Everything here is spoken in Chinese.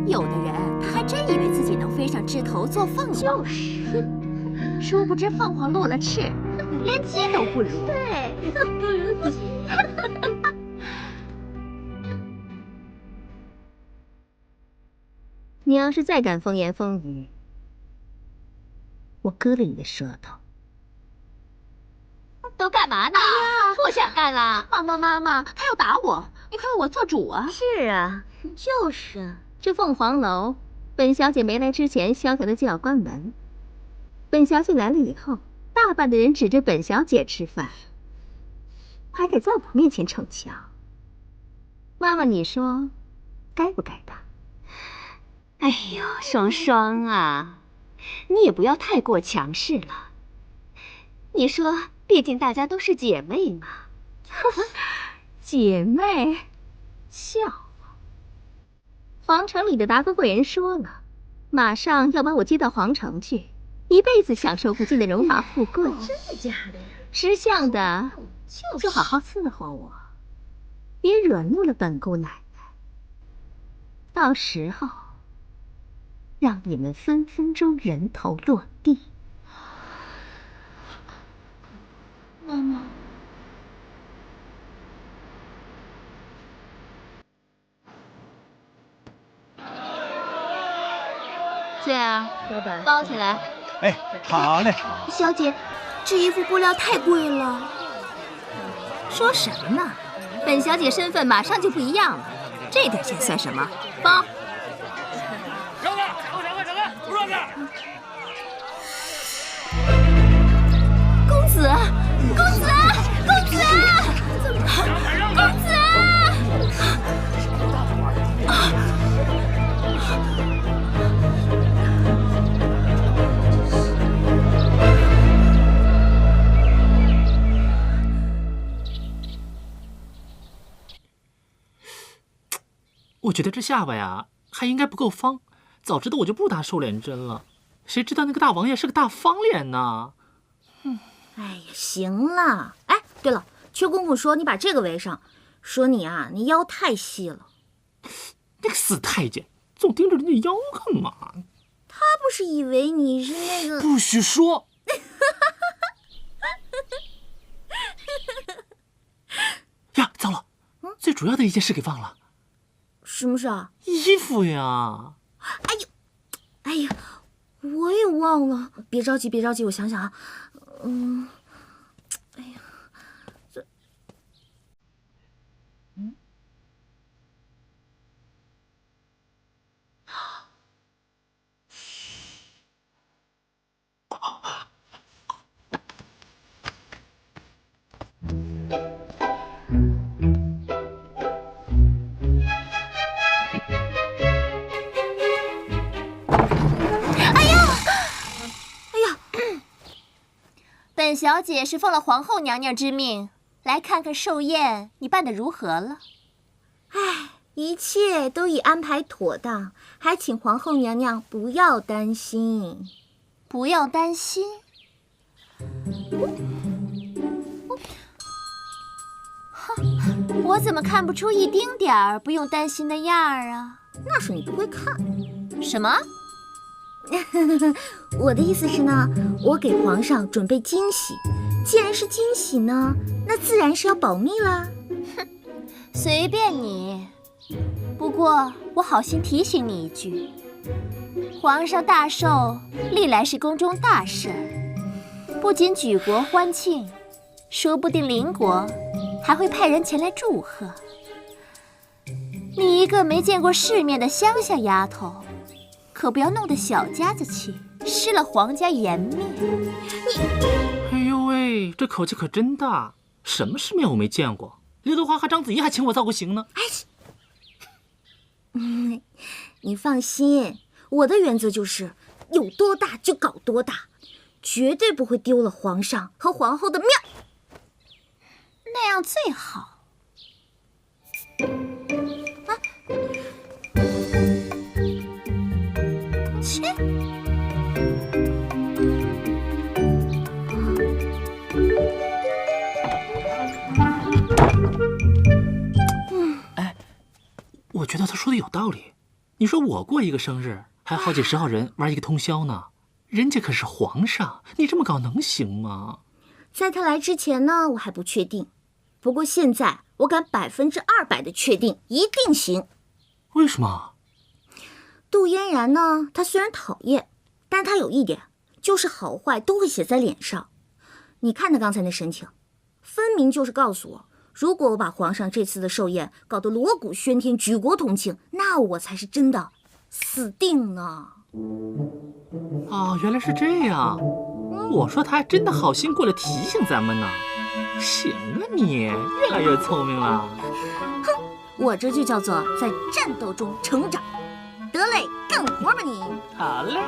有的人他还真以为自己能飞上枝头做凤凰，就是，殊不知凤凰落了翅，连鸡都不如。对，不如鸡。你要是再敢风言风語，我割了你的舌头。都干嘛呢？不想干了。妈，他要打我，你快为我做主啊！是啊，就是啊。这凤凰楼，本小姐没来之前，小小的就要关门。本小姐来了以后，大半的人指着本小姐吃饭，还得在我面前逞强。妈妈，你说该不该的？哎呦，双双啊，你也不要太过强势了。你说，毕竟大家都是姐妹嘛。姐妹，笑话。皇城里的达官贵人说了，马上要把我接到皇城去，一辈子享受不尽的荣华富贵。真的假的呀？识相的就好好伺候我，别惹怒了本姑奶奶。到时候让你们分分钟人头落地。妈妈。对啊，老板，包起来。哎，好嘞。小姐，这一副布料太贵了。说什么呢？本小姐身份马上就不一样了，这点钱算什么？包。让开！让开！不让开！公子，公子，公子，公子！我觉得这下巴呀还应该不够方，早知道我就不打瘦脸针了。谁知道那个大王爷是个大方脸呢？哎呀，行了。哎，对了，薛公公说你把这个围上，说你啊，你腰太细了。那个死太监，总盯着人家腰干嘛？他不是以为你是那个……不许说！呀，糟了，最主要的一件事给忘了。什么事啊？衣服呀！哎呀，我也忘了。别着急，别着急，我想想啊。哎呀，这……本小姐是奉了皇后娘娘之命，来看看寿宴你办得如何了。哎，一切都已安排妥当，还请皇后娘娘不要担心。不要担心。哼，我怎么看不出一丁点儿不用担心的样儿啊？那是你不会看。什么？我的意思是呢，我给皇上準備驚喜，既然是驚喜呢，那自然是要保密啦。哼，隨便你。不過我好心提醒你一句，皇上大壽歷來是宮中大事，不僅舉國歡慶，說不定鄰國還會派人前來祝賀。你一個沒見過世面的鄉下丫頭，可不要弄得小家子氣，失了皇家颜面。哎呦喂，这口气可真大！什么世面我没见过？刘德华和章子怡还请我造过型呢。你放心，我的原则就是有多大就搞多大，绝对不会丢了皇上和皇后的面儿。那样最好。切！哎，我觉得他说的有道理。你说我过一个生日，还好几十号人玩一个通宵呢，人家可是皇上，你这麼搞能行嗎？在他来之前呢，我還不確定，不過現在我敢200%的確定，一定行。為什麼？杜嫣然呢，她雖然討厭，但她有一點，就是好壞都會寫在臉上。你看她剛才那神情，分明就是告訴我，如果我把皇上這次的壽宴搞得鑼鼓喧天、舉國同慶，那我才是真的死定了。哦，原來是這樣。我說他還真的好心過來提醒咱們呢。行啊你，越來越聰明了。哼，我這就叫做在戰鬥中成長。得嘞，幹活吧你。好嘞。